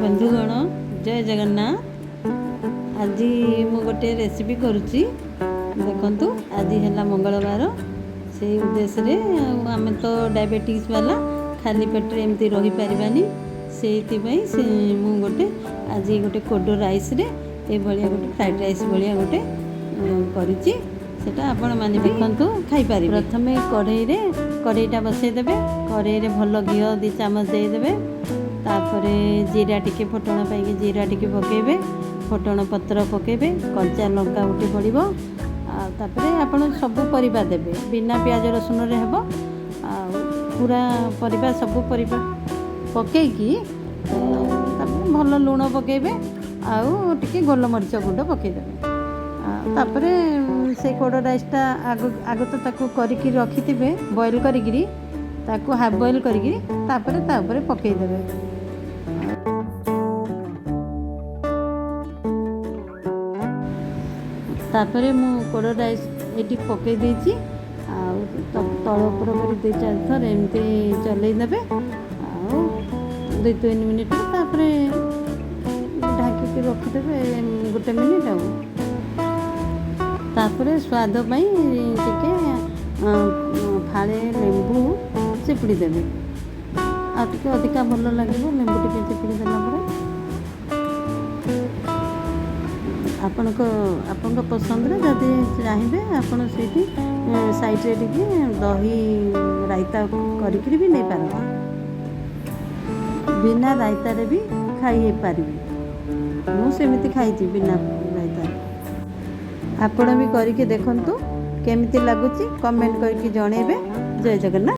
बंधुगण जय जगन्नाथ। आज मु गोटे रेसिपी करुच्ची देखु। आज है मंगलवार से उद्देश्य आम तो डायबिटीज वाला खाली पेट एमती रही पारानी से मु गोटे आज गोटे कोडो राइस रे ये भाया गोटे फ्राइड राइस भाया गोटे करिची सेटा आपण माने देखंतु खाई पारि। प्रथमे कढ़ईटा बसईदेवे। कढ़ई भल घी 2 चामच देदेवे। तापरे जीरा टिके फुटण पाई जीरा टिके पकेबे, फुटण पत्र पकेबे, कंचा लंका गोटे पड़ो। तापरे आपण सब परिबा देबे बिना प्याज रसुन रे हेबो। पूरा परिबा सब परिबा पकेकी भल लुण पकेबे आउ टिके गोलमरीच गुंड पकेदेबे। तापरे से कोडो राइसटा आगो तो ताकू करिकी रखिथिबे बॉईल करिकी ताकू हाफ बॉईल करिकी तापरे तापरे पकेई देबे। तापरे मु कोडो राइस एटी पकेई देछि आ तळ ऊपर करी 2-4 थर एमती चलै देबे आ 2-3 मिनिट तापरे ढाकी के रखि देबे 1 मिनिट आ। तापरे स्वाद पाई टिके फाड़े लेंबू चिपुड़ी देवे आ टिके अधिका भल लगे लेंबू टिके चिपुड़ी देला आपण पसंद रे जदि चाहिए आपण से साइड रे टिके दही रायता करिकरी भी नहीं पारबे। बिना रायता रे भी खाई पारिबे। मु सेमिति खाइछि बिना रायता। आपण भी करके देखंतु केमिति लागुची कमेंट करके जणेबे। जय जगन्नाथ।